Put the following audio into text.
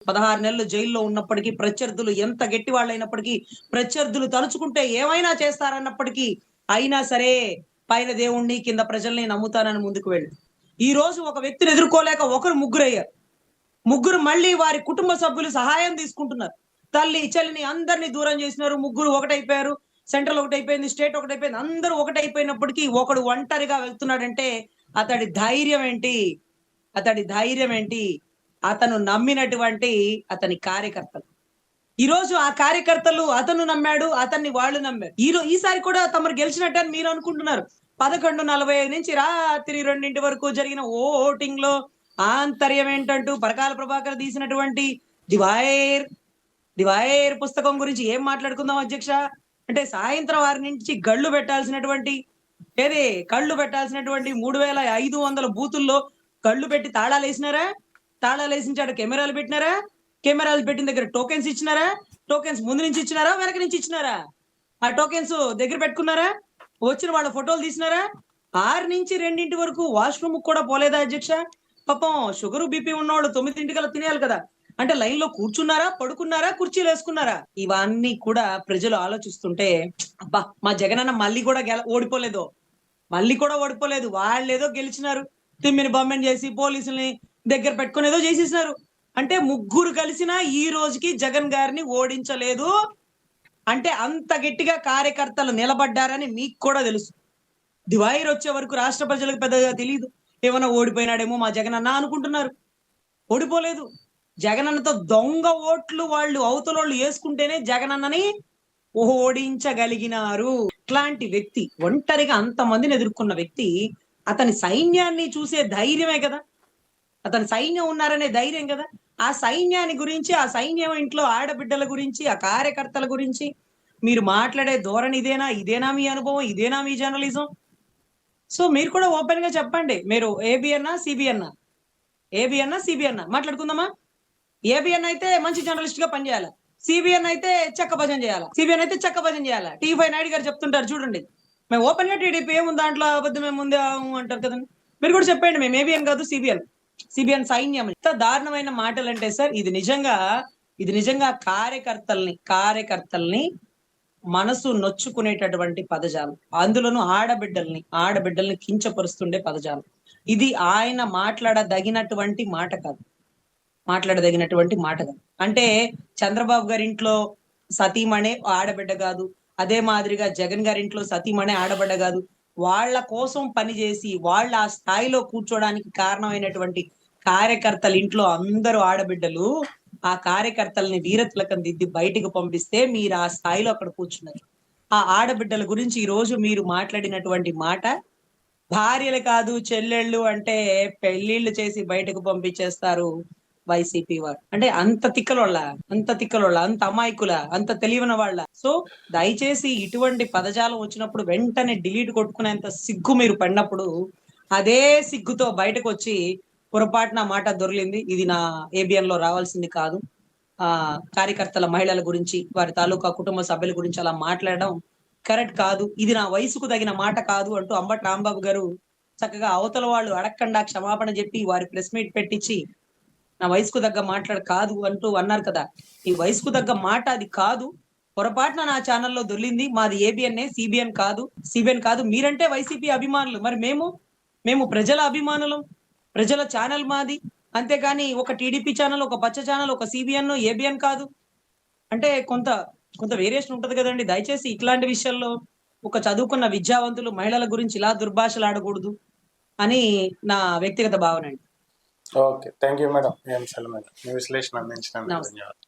16 నెలలు జైల్లో ఉన్నప్పటికీ, ప్రత్యర్థులు ఎంత గట్టి వాళ్ళైనప్పటికీ, ప్రత్యర్థులు తలుచుకుంటే ఏమైనా చేస్తారన్నప్పటికీ, అయినా సరే పైన దేవుణ్ణి, కింద ప్రజల్ని నమ్ముతానని ముందుకు వెళ్ళు. ఈ రోజు ఒక వ్యక్తిని ఎదుర్కోలేక ఒకరు ముగ్గురయ్యారు. ముగ్గురు మళ్ళీ వారి కుటుంబ సభ్యులు సహాయం తీసుకుంటున్నారు. తల్లి, చెల్లిని అందరిని దూరం చేసినారు. ముగ్గురు ఒకటైపోయారు. సెంట్రల్ ఒకటైపోయింది. స్టేట్ ఒకటైపోయింది. అందరూ ఒకటైపోయినప్పటికీ ఒకడు ఒంటరిగా వెళ్తున్నాడంటే అతడి ధైర్యం ఏంటి? అతడి ధైర్యం ఏంటి? అతను నమ్మినటువంటి అతని కార్యకర్తలు. ఈరోజు ఆ కార్యకర్తలు అతను నమ్మాడు. అతన్ని వాళ్ళు నమ్మారు. ఈసారి కూడా తమరు గెలిచినట్టని మీరు అనుకుంటున్నారు. 11:45 నుంచి రాత్రి 2 వరకు జరిగిన ఓటింగ్‌లో ఆంతర్యం ఏంటంటూ పరకాల ప్రభాకర్ తీసినటువంటి 'ది వైర్', 'ది వైర్' పుస్తకం గురించి ఏం మాట్లాడుకుందాం అధ్యక్ష? అంటే సాయంత్రం 6 నుంచి కళ్ళు పెట్టాల్సినటువంటి 3500 బూతుల్లో కళ్ళు పెట్టి తాళాలేసినారా? తాళాలేసించాడు కెమెరాలు పెట్టినారా? కెమెరాలు పెట్టిన దగ్గర టోకెన్స్ ఇచ్చినారా? టోకెన్స్ ముందు నుంచి ఇచ్చినారా? వెనక నుంచి ఇచ్చినారా? ఆ టోకెన్స్ దగ్గర పెట్టుకున్నారా? వచ్చిన వాళ్ళ ఫోటోలు తీసినారా? 6 నుంచి 2 వరకు వాష్‌రూమ్ కూడా పోలేదా అధ్యక్ష? పాపం షుగరు, బీపీ ఉన్నోళ్ళు 9 కల్లా తినేయాలి కదా! అంటే లైన్‌లో కూర్చున్నారా? పడుకున్నారా? కుర్చీలేసుకున్నారా? ఇవన్నీ కూడా ప్రజలు ఆలోచిస్తుంటే అబ్బా! మా జగనన్న మళ్ళీ కూడా ఓడిపోలేదు. మళ్ళీ కూడా ఓడిపోలేదు. వాళ్ళేదో గెలిచినారు. తిమ్మిని బమ్మెని చేసి పోలీసుల్ని దగ్గర పెట్టుకొని ఏదో చేసేసినారు. అంటే ముగ్గురు కలిసినా ఈ రోజుకి జగన్ గారిని ఓడించలేదు. అంటే అంత గట్టిగా కార్యకర్తలు నిలబడ్డారని మీకు కూడా తెలుసు. దివాయిర్ వచ్చే వరకు రాష్ట్ర ప్రజలకు పెద్దగా తెలీదు. ఏమన్నా ఓడిపోయినాడేమో మా జగనన్న అనుకుంటున్నారు. ఓడిపోలేదు. జగనన్నతో దొంగ ఓట్లు వాళ్ళు అవతలోళ్ళు యేసుకుంటేనే జగనన్నని ఓడించగలిగినారు. ఇట్లాంటి వ్యక్తి ఒంటరిగా అంతమందిని ఎదుర్కొన్న వ్యక్తి అతని సైన్యాన్ని చూసే ధైర్యమే కదా! అతని సైన్యం ఉన్నారనే ధైర్యం కదా! ఆ సైన్యాన్ని గురించి, ఆ సైన్యం ఇంట్లో ఆడబిడ్డల గురించి, ఆ కార్యకర్తల గురించి మీరు మాట్లాడే ధోరణి ఇదేనా? ఇదేనా మీ అనుభవం? ఇదేనా మీ జర్నలిజం? సో, మీరు కూడా ఓపెన్‌గా చెప్పండి. మీరు ఏబీఎన్నా? సీబీఎన్నా? ఏబీఎన్నా? సీబీఎన్నా? మాట్లాడుకుందామా? ఏబీఎన్ అయితే మంచి జర్నలిస్ట్‌గా పనిచేయాల. సీబీఎన్ అయితే చెక్క భజన చేయాల. సీబీఎన్ అయితే చెక్క భజన చేయాల. టీ5 నాయుడు గారు చెప్తుంటారు చూడండి. మేము ఓపెన్‌గా టీడీపీ ఏముంది దాంట్లో అబద్ధం ఏముంది అంటారు కదండీ. మీరు కూడా చెప్పండి మేము ఏబీఎన్ కాదు సీబీఎన్. సీబీఎన్ సైన్యం. ఇంత దారుణమైన మాటలంటే సార్ ఇది నిజంగా కార్యకర్తల్ని మనసు నొచ్చుకునేటటువంటి పదజాలం. అందులోనూ ఆడబిడ్డల్ని కించపరుస్తుండే పదజాలం. ఇది ఆయన మాట్లాడదగినటువంటి మాట కాదు. మాట్లాడదగినటువంటి మాట కాదు. అంటే చంద్రబాబు గారింట్లో సతీమణే ఆడబిడ్డ గాదు. అదే మాదిరిగా జగన్ గారింట్లో సతీమణే ఆడబిడ్డ గాదు. వాళ్ళ కోసం పనిచేసి, వాళ్ళ ఆ స్థాయిలో కూర్చోడానికి కారణమైనటువంటి కార్యకర్తల ఇంట్లో అందరూ ఆడబిడ్డలు. ఆ కార్యకర్తల్ని వీరతిలకం దిద్ది బయటికి పంపిస్తే మీరు ఆ స్థాయిలో అక్కడ కూర్చున్నారు. ఆ ఆడబిడ్డల గురించి ఈరోజు మీరు మాట్లాడినటువంటి మాట భార్యలు కాదు చెల్లెళ్ళు అంటే పెళ్లిళ్లు చేసి బయటకు పంపించేస్తారు వైసీపీ వారు. అంటే అంత తిక్కలోళ్ళ, అంత అమాయకుల, అంత తెలివైన వాళ్ళ. సో దయచేసి ఇటువంటి పదజాలం వచ్చినప్పుడు వెంటనే డిలీట్ కొట్టుకునేంత సిగ్గు మీరు పడినప్పుడు అదే సిగ్గుతో బయటకొచ్చి పొరపాటున మాట దొర్లింది. ఇది నా ఏబిఎన్ లో రావాల్సింది కాదు. కార్యకర్తల మహిళల గురించి, వారి తాలూకా కుటుంబ సభ్యుల గురించి అలా మాట్లాడడం కరెక్ట్ కాదు. ఇది నా వయసుకు తగిన మాట కాదు అంటూ అంబటి రాంబాబు గారు చక్కగా అవతల వాళ్ళు అడగకుండా క్షమాపణ చెప్పి వారి ప్రెస్ మీట్ పెట్టించి నా వయసుకు తగ్గ మాట్లాడు కాదు అంటూ అన్నారు కదా! ఈ వయసుకు తగ్గ మాట అది కాదు. పొరపాటున నా ఛానెల్‌లో దొర్లింది. మాది ఏబీఎన్ఏ, సీబీఎన్ కాదు. సీబీఎన్ కాదు. మీరంటే వైసీపీ అభిమానులు. మరి మేము ప్రజల అభిమానులం. ప్రజల ఛానెల్ మాది. అంతేగాని ఒక టీడీపీ ఛానెల్, ఒక పచ్చ ఛానెల్, ఒక సీబీఎన్, ఏబీఎన్ కాదు. అంటే కొంత వేరియేషన్ ఉంటది కదండీ! దయచేసి ఇట్లాంటి విషయాల్లో ఒక చదువుకున్న విద్యావంతులు మహిళల గురించి ఇలా దుర్భాషలాడకూడదు అని నా వ్యక్తిగత భావన అండి. ఓకే. Thank you madam. మీ అంశాల మీద మీ విశ్లేషణ అందించినందుకు ధన్యవాదాలు.